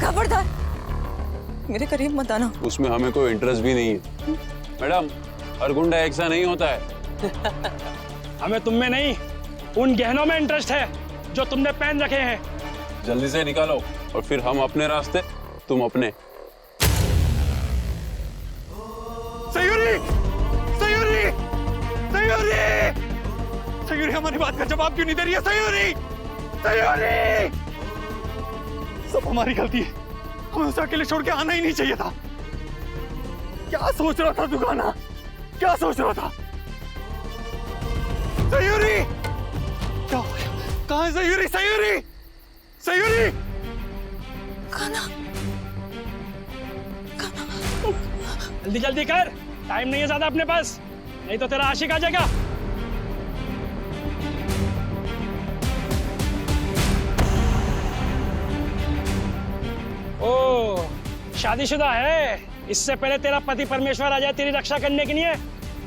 खबरदार मेरे करीब मत आना। उसमें हमें कोई इंटरेस्ट भी नहीं है मैडम। हर गुंडा ऐसा नहीं होता है। हमें तुम में नहीं, उन गहनों में इंटरेस्ट है जो तुमने पहन रखे हैं। जल्दी से निकालो और फिर हम अपने रास्ते, तुम अपने। सयूरी! सयूरी! सयूरी! सयूरी हमारी बात का जवाब क्यों नहीं दे रही है? सयूरी! सयूरी! सब हमारी गलती है, हमें उसे अकेले छोड़ के आना ही नहीं चाहिए था। क्या सोच रहा था दुकाना? क्या सोच रहा था? सयूरी! क्या हो गया? कहाँ है सयूरी? सयूरी! सयूरी! खाना जल्दी जल्दी कर, टाइम नहीं है ज्यादा अपने पास, नहीं तो तेरा आशिक आ जाएगा। ओ, शादीशुदा है? इससे पहले तेरा पति परमेश्वर आ जाए तेरी रक्षा करने के लिए,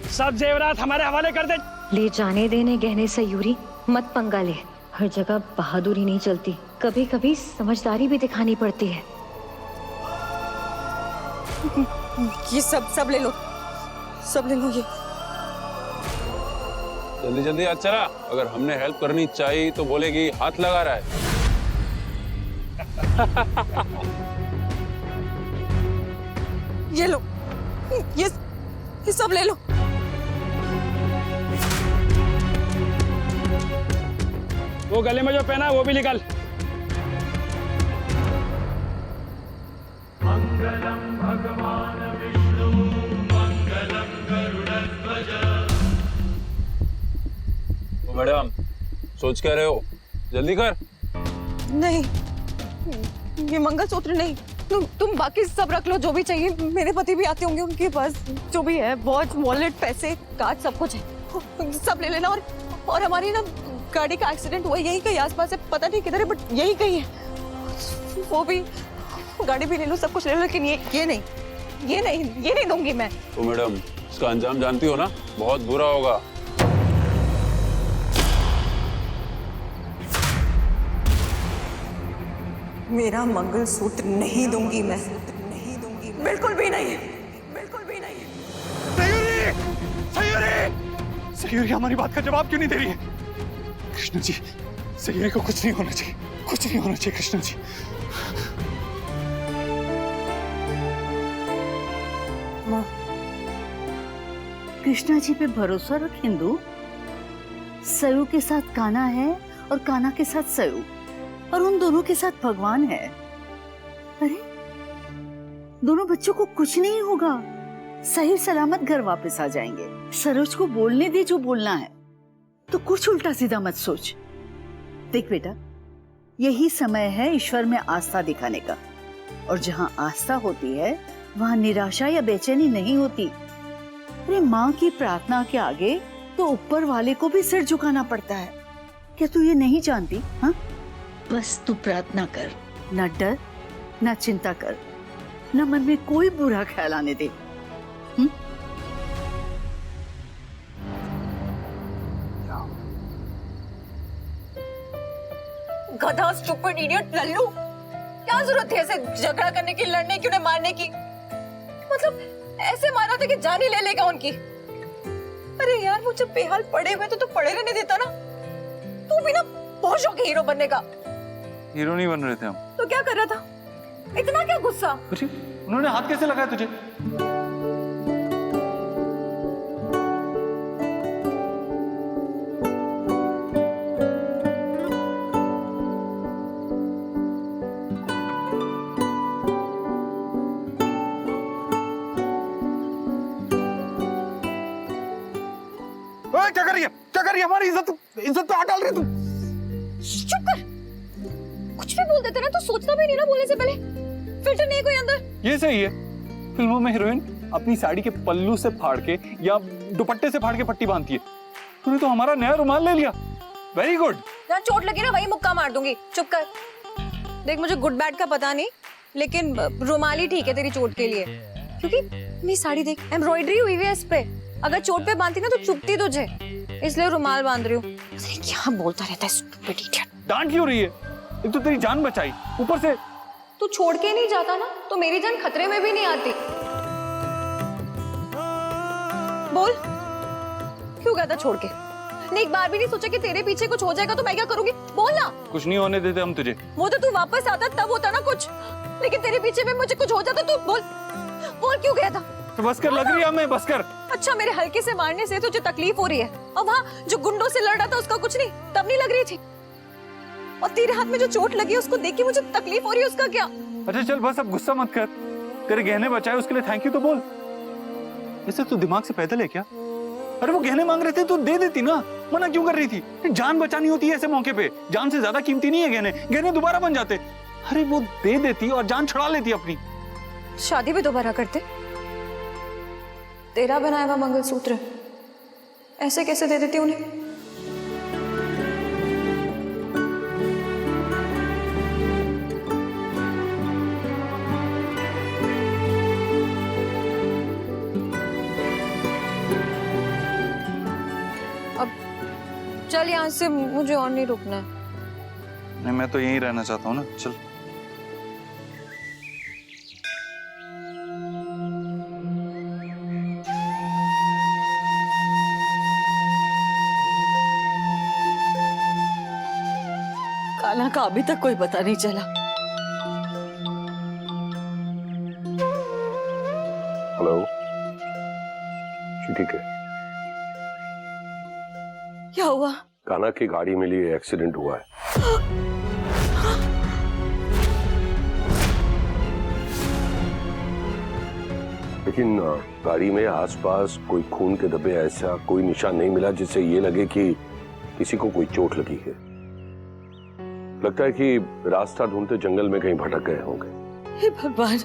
सब जेवरात हमारे हवाले कर दे। ले जाने देने गहने सयूरी, मत पंगा ले। हर जगह बहादुरी नहीं चलती, कभी कभी समझदारी भी दिखानी पड़ती है। ये सब ले लो, सब ले लो ये। जल्दी जल्दी आज चला। अगर हमने हेल्प करनी चाहिए तो बोलेगी हाथ लगा रहा है। ये लो, ये सब ले लो। वो गले में जो पहना है वो भी निकाल। तो मैडम सोच क्या रहे हो? जल्दी कर। नहीं, ये मंगलसूत्र नहीं। तुम बाकी सब रख लो, जो भी चाहिए। मेरे पति भी आते होंगे, उनके पास जो भी है, वॉच, वॉलेट, पैसे, कार्ड, सब कुछ है, सब ले लेना। और हमारी ना गाड़ी का एक्सीडेंट हुआ यही कहीं आसपास है, पता नहीं किधर है, बट यही कहीं है। वो भी गाड़ी भी ले लो, सब कुछ ले लो, लेकिन ये नहीं दूंगी मैं। तो मैडम इसका अंजाम जानती हो ना, बहुत बुरा होगा। मेरा मंगलसूत्र नहीं दूंगी मैं, नहीं दूंगी, बिल्कुल भी नहीं, बिल्कुल भी नहीं। सयूरी! सयूरी! सयूरी हमारी बात का जवाब क्यों नहीं दे रही है? कृष्ण जी, सयूरी को कुछ नहीं होना चाहिए, कुछ नहीं होना चाहिए कृष्ण जी। माँ, कृष्णा जी पे भरोसा रख हिंदू। सयू के साथ कान्हा है और कान्हा के साथ सयू, और उन दोनों के साथ भगवान है। अरे दोनों बच्चों को कुछ नहीं होगा, सही सलामत घर वापस आ जाएंगे। सरोज को बोलने दे जो बोलना है, तो कुछ उल्टा सीधा मत सोच। देख बेटा, यही समय है ईश्वर में आस्था दिखाने का, और जहाँ आस्था होती है वहाँ निराशा या बेचैनी नहीं होती। अरे माँ की प्रार्थना के आगे तो ऊपर वाले को भी सिर झुकाना पड़ता है। क्या तू ये नहीं जानती? हाँ, बस तू प्रार्थना कर, न डर, न चिंता कर, न मन में कोई बुरा ख्याल आने दे। गधा, स्टूपिड, इडियट, लल्लू, क्या जरूरत है ऐसे झगड़ा करने की, लड़ने की, उन्हें मारने की? मतलब ऐसे मारा था कि जान ही ले लेगा उनकी। अरे यार, वो जब बेहाल पड़े हुए तो पड़े रहने देता ना। तू भी ना बहुत शौक है हीरो बनने का। हीरो नहीं बन रहे थे हम। तो क्या कर रहा था? इतना क्या गुस्सा? कुछ, उन्होंने हाथ कैसे लगाया तुझे? क्या कर रही है? क्या कर रही है? हमारी इज्जत पे हाथ डाल रही है तू। चुप कर। कुछ भी बोल देते ना, तो सोचना भी नहीं ना बोलने से पहले। फिल्टर नहीं है कोई अंदर। ये सही है, फिल्मों में हीरोइन अपनी साड़ी के पल्लू से फाड़ के या दुपट्टे से फाड़ के पट्टी बांधती है। तूने तो हमारा नया रुमाल ले लिया। Very good. जहाँ चोट लगी ना वही मुक्का मार दूंगी। चुप कर। देख, मुझे गुड बैड का पता नहीं, लेकिन रुमाल ही ठीक है तेरी चोट के लिए, क्योंकि मेरी साड़ी देख, एम्ब्रॉयडरी हुई हुई है इस पे। अगर चोट पे बांधती ना तो चुभती तुझे, इसलिए रुमाल बांध रही हूँ। क्या बोलता रहता है स्टूपिड इडियट। डांट क्यों रही है? एक तो तेरी जान बचाई, ऊपर से तू छोड़ के नहीं जाता ना तो मेरी जान खतरे में भी नहीं आती। बोल क्यों गया था छोड़ के? ने एक बार भी नहीं सोचा कि तेरे पीछे कुछ हो जाएगा तो मैं क्या करूंगी? बोल ना। कुछ नहीं होने देते हम तुझे। वो तो तू वापस आता तब होता ना कुछ, लेकिन तेरे पीछे में मुझे कुछ हो जाता। तू बोल बोल क्यों गया था? तो बस कर, लग रही है हमें, बस कर। अच्छा मेरे हल्के से मारने से तुझे तकलीफ हो रही है, और वहाँ जो गुंडों से लड़ रहा था उसका कुछ नहीं, तब नहीं लग रही थी? और तेरे हाथ में जो चोट लगी है उसको देख के मुझे तकलीफ हो रही है, उसका क्या? अच्छा चल बस, अब गुस्सा मत कर। तेरे गहने बचाए उसके लिए थैंक यू तो बोल। वैसे तू दिमाग से पैदल है क्या? अरे वो गहने मांग रहे थे तो दे देती ना, मना क्यों कर रही थी? जान बचानी होती है ऐसे मौके पे, जान से ज्यादा कीमती नहीं है गहने, गहने दोबारा बन जाते। अरे वो दे देती और जान छुड़ा लेती अपनी। शादी भी दोबारा करते? तेरा बनाया हुआ मंगलसूत्र ऐसे कैसे दे देती उन्हें? अब चल यहाँ से, मुझे और नहीं रुकना है। नहीं, मैं तो यहीं रहना चाहता हूँ ना, चल। कान्हा का अभी तक कोई पता नहीं चला। हेलो जी, ठीक है। क्या हुआ? कान्हा की गाड़ी मिली, एक्सीडेंट हुआ है। लेकिन गाड़ी में आसपास कोई खून के धब्बे, ऐसा कोई निशान नहीं मिला जिससे ये लगे कि किसी को कोई चोट लगी है। लगता है कि रास्ता ढूंढते जंगल में कहीं भटक गए होंगे। हे भगवान,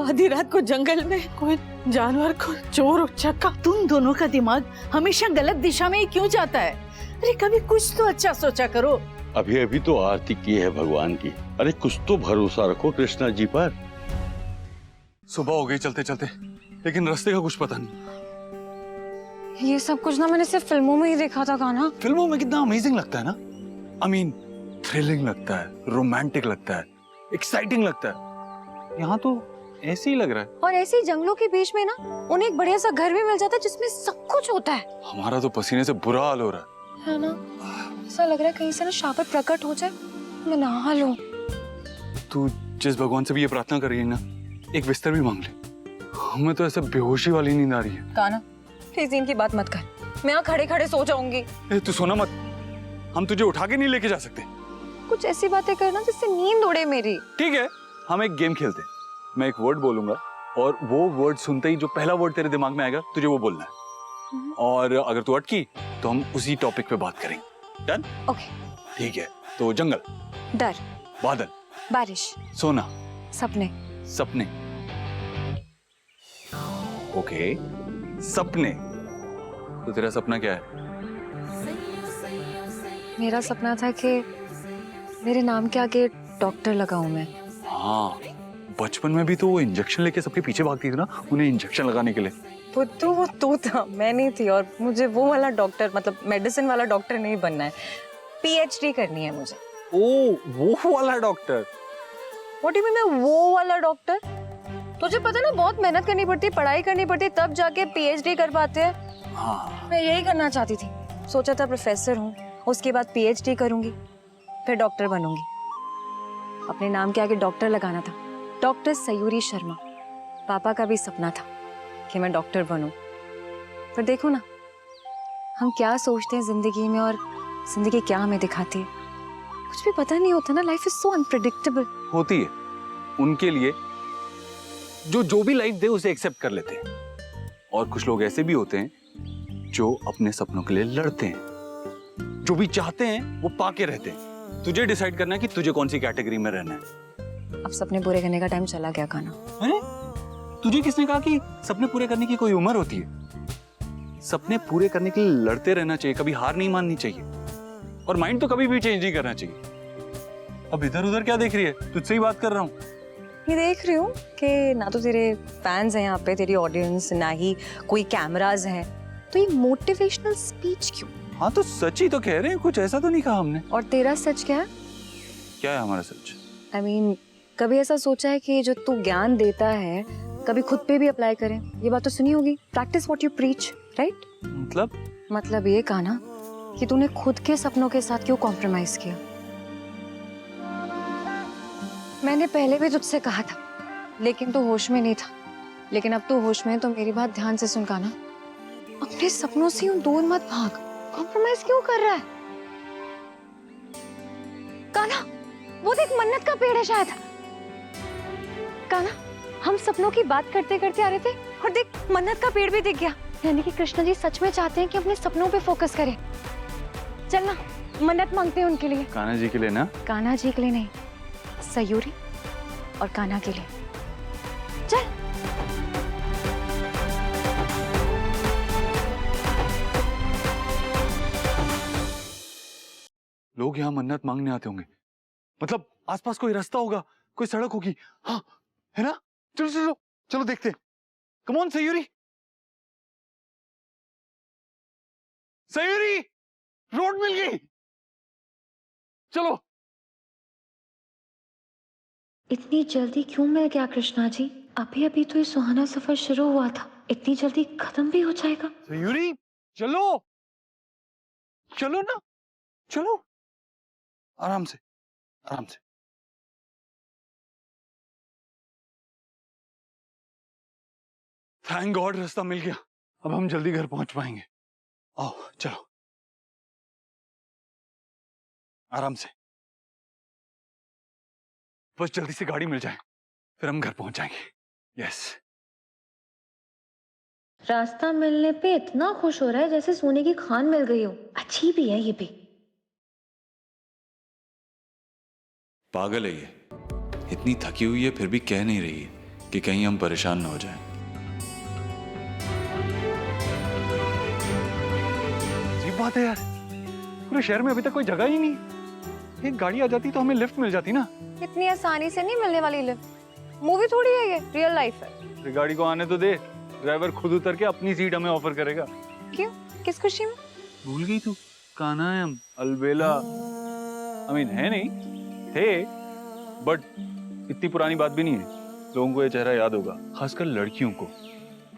आधी रात को जंगल में कोई जानवर को चोर उचक्का। तुम दोनों का दिमाग हमेशा गलत दिशा में ही क्यों जाता है? अरे कभी कुछ तो अच्छा सोचा करो। अभी अभी तो आरती की है भगवान की, अरे कुछ तो भरोसा रखो कृष्णा जी पर। सुबह हो गई चलते चलते, लेकिन रास्ते का कुछ पता नहीं। ये सब कुछ ना मैंने सिर्फ फिल्मों में ही देखा था कान्हा। फिल्मों में कितना अमेजिंग लगता है ना, आई मीन थ्रिलिंग लगता है, रोमांटिक लगता है, एक्साइटिंग लगता है। यहाँ तो ऐसे ही लग रहा है। और ऐसे ही जंगलों के बीच में ना उन्हें एक बढ़िया सा घर भी मिल जाता है जिसमें सब कुछ होता है। हमारा तो पसीने से बुरा हाल हो रहा है ना? ऐसा लग रहा है कहीं से ना शापर प्रकट हो जाए, मैं नहा लूं। तू जिस भगवान से भी ये प्रार्थना कर रही है ना, एक बिस्तर भी मांग ले। हमें तो ऐसे बेहोशी वाली नींद आ रही है। कान्हा प्लीज इनकी बात मत कर, मैं यहाँ खड़े खड़े सो जाऊंगी। तू सोना मत, हम तुझे उठा के नहीं लेके जा सकते। कुछ ऐसी बातें करना जिससे नींद उड़े मेरी। ठीक है, हम एक गेम खेलते हैं। मैं एक वर्ड बोलूंगा और वो वर्ड सुनते ही जो पहला वर्ड तेरे दिमाग में आएगा तुझे वो बोलना है, और अगर तू अटकी तो हम उसी टॉपिक पे बात करेंगे। डन? ओके। ठीक है, तो जंगल, डर, बादल, बारिश, सोना, सपने। सपने। ओके, सपने। तो तेरा सपना क्या है? मेरा सपना था कि मेरे नाम के आगे डॉक्टर लगाऊं मैं। हाँ, बचपन में भी तो वो इंजेक्शन लेके सबके पीछे भागती थी ना, उन्हें इंजेक्शन लगाने के लिए। वो तो था, मैं नहीं थी। और मुझे वो वाला डॉक्टर, मतलब मेडिसिन वाला डॉक्टर नहीं बनना है, पीएचडी करनी है मुझे। ओ, वो वाला doctor? What do you mean वो वाला डॉक्टर? तुझे पता ना बहुत मेहनत करनी पड़ती है, पढ़ाई करनी पड़ती है, तब जाके पीएचडी कर पाते हैं। हाँ। मैं यही करना चाहती थी, सोचा था प्रोफेसर हूँ, उसके बाद पीएचडी करूंगी, फिर डॉक्टर बनूंगी। अपने नाम के आगे डॉक्टर लगाना था, डॉक्टर सयूरी शर्मा। पापा का भी सपना था कि मैं डॉक्टर बनूं। पर देखो ना, हम क्या सोचते हैं जिंदगी में और जिंदगी क्या हमें दिखाती है, कुछ भी पता नहीं होता ना। लाइफ इज सो अनप्रेडिक्टेबल होती है। उनके लिए जो भी लाइफ दे उसे एक्सेप्ट कर लेते हैं, और कुछ लोग ऐसे भी होते हैं जो अपने सपनों के लिए लड़ते हैं, जो भी चाहते हैं वो पाके रहते हैं। तुझे डिसाइड करना है कि तुझे कौन सी कैटेगरी में रहना है। अब सपने पूरे करने का टाइम चला गया कान्हा। अरे तुझे किसने कहा कि सपने पूरे करने की कोई उम्र होती है? सपने पूरे करने के लिए लड़ते रहना चाहिए, कभी हार नहीं माननी चाहिए, और माइंड तो कभी भी चेंज नहीं करना चाहिए। अब इधर उधर क्या देख रही है? तुझसे ही बात कर रहा हूँ। ये देख रही हूँ कि ना तो तेरे फैंस हैं यहाँ पे, तेरी ऑडियंस, ना ही कोई कैमराज हैं, तो ये मोटिवेशनल स्पीच क्यों? हाँ तो सच ही तो कह रहे हैं, कुछ ऐसा तो नहीं कहा हमने। और तेरा सच क्या है? क्या है हमारा सच? I mean, कभी ऐसा सोचा है कि जो तू ज्ञान देता है कभी खुद पे भी अप्लाई करें? ये बात तो सुनी होगी, practice what you preach, right? मतलब ये कहा ना कि तूने खुद के सपनों के साथ क्यों कॉम्प्रोमाइज किया। मैंने पहले भी तुझसे कहा था लेकिन तू होश में नहीं था, लेकिन अब तू होश में है तो मेरी बात ध्यान से सुन काना। अपने सपनों से यूं दूर मत भाग, कॉम्प्रोमाइज क्यों कर रहा है? काना, वो देख मन्नत का पेड़ है शायद। काना, हम सपनों की बात करते करते आ रहे थे और देख मन्नत का पेड़ भी दिख गया। यानी कि कृष्ण जी सच में चाहते हैं कि अपने सपनों पे फोकस करें। चल ना, मन्नत मांगते हैं उनके लिए। कान्हा जी के लिए ना? कान्हा जी के लिए नहीं, सयूरी और कान्हा के लिए। चल। लोग यहाँ मन्नत मांगने आते होंगे, मतलब आसपास कोई रास्ता होगा, कोई सड़क होगी, हाँ है ना? चलो चलो चलो देखते। Come on Sayuri, Sayuri, road मिल गई, चलो। इतनी जल्दी क्यों मिल गया कृष्णा जी? अभी अभी तो ये सुहाना सफर शुरू हुआ था, इतनी जल्दी खत्म भी हो जाएगा? सयूरी चलो, चलो ना, चलो आराम से, आराम से। थैंक गॉड रास्ता मिल गया, अब हम जल्दी घर पहुंच पाएंगे। आओ चलो, आराम से, बस जल्दी से गाड़ी मिल जाए फिर हम घर पहुंच जाएंगे। यस। रास्ता मिलने पे इतना खुश हो रहा है जैसे सोने की खान मिल गई हो। अच्छी भी है ये भी। पागल है ये, इतनी थकी हुई है फिर भी कह नहीं रही है कि कहीं हम परेशान ना हो जाएं। अजीब बात है यार, पूरे शहर में अभी तक कोई जगह ही नहीं। एक गाड़ी आ जाती तो हमें लिफ्ट मिल जाती ना। इतनी आसानी से नहीं मिलने वाली लिफ्ट, मूवी थोड़ी है ये, रियल लाइफ है। गाड़ी को आने तो दे, ड्राइवर खुद उतर के अपनी सीट हमें ऑफर करेगा। क्यों, किस खुशी में? भूल गई तू, कान्हा है हम, अलबेला। I mean, है नहीं, थे, बट इतनी पुरानी बात भी नहीं है, लोगों को ये चेहरा याद होगा, खासकर लड़कियों को।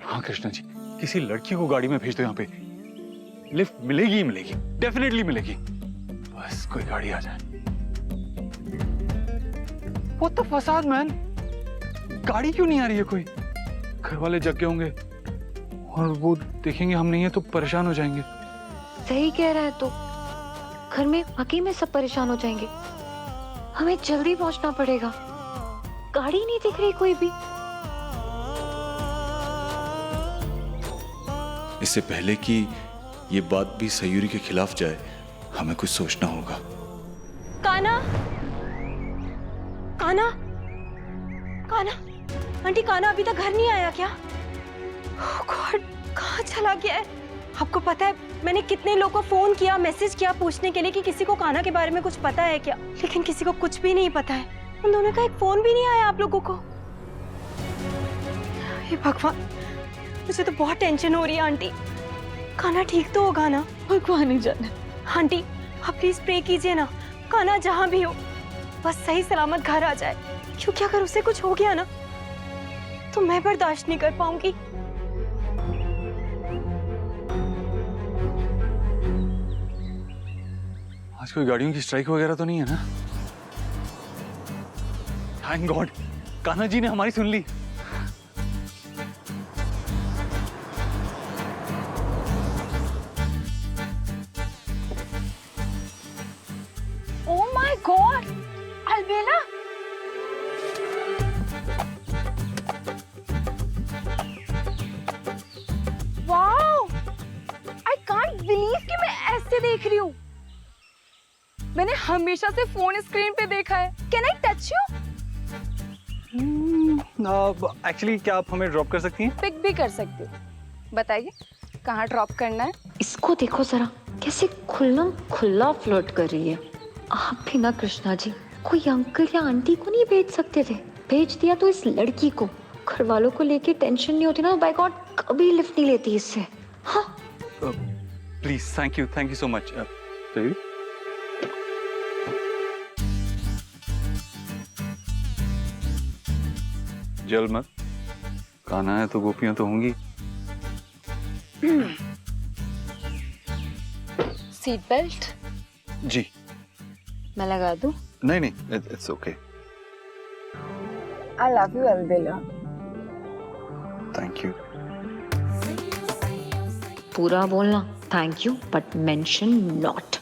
हाँ कृष्णा जी, किसी लड़की को गाड़ी में भेज दो यहाँ पे, लिफ्ट मिलेगी ही मिलेगी, डेफिनेटली मिलेगी, बस कोई गाड़ी आ जाए। What the फसाद मैन, गाड़ी क्यों नहीं आ रही है कोई? घर वाले जग गए होंगे और वो देखेंगे हम नहीं है तो परेशान हो जाएंगे। सही कह रहा है, तो घर में वाकई में सब परेशान हो जाएंगे। हमें जल्दी पहुंचना पड़ेगा, गाड़ी नहीं दिख रही कोई भी। इससे पहले कि ये बात भी सयूरी के खिलाफ जाए, हमें कुछ सोचना होगा। काना, काना, काना, आंटी काना अभी तक घर नहीं आया क्या? ओह गॉड, कहाँ चला गया है? आपको पता है मैंने कितने लोगों को फोन किया, मैसेज किया पूछने के लिए कि किसी को काना के बारे में कुछ पता है क्या, लेकिन किसी को कुछ भी नहीं पता है। उन दोनों का एक फोन भी नहीं आया आप लोगों को। हे भगवान, मुझे तो बहुत टेंशन हो रही है आंटी। काना ठीक तो होगा ना? भगवान ही जाने। आंटी आप प्लीज प्रे कीजिए ना, काना जहाँ भी हो बस सही सलामत घर आ जाए, क्योंकि अगर उसे कुछ हो गया ना तो मैं बर्दाश्त नहीं कर पाऊंगी। आज कोई गाड़ियों की स्ट्राइक वगैरह तो नहीं है ना? थैंक गॉड, कान्हा जी ने हमारी सुन ली। Oh my god, Albela, wow, I can't believe कि मैं ऐसे देख रही हूँ। मैंने हमेशा से फोन स्क्रीन पे देखा है। Can I touch you? Actually क्या आप हमें ड्रॉप कर सकती हैं? पिक भी कर सकती हूँ। बताइए कहाँ ड्रॉप करना है? इसको देखो जरा, कैसे खुल्लम खुल्ला फ्लर्ट कर रही है। आप भी ना कृष्णा जी, कोई अंकल या आंटी को नहीं भेज सकते थे? भेज दिया तो इस लड़की को। घर वालों को लेके टेंशन नहीं होती ना, बाय गॉड कभी लिफ्ट नहीं लेती इससे। हाँ please, thank you so much. जल मत, कान्हा है तो गोपियां तो होंगी। सीट बेल्ट जी मैं लगा दूं? नहीं नहीं, it's okay. I love you Albela. Thank you. पूरा बोलना thank you but mention not.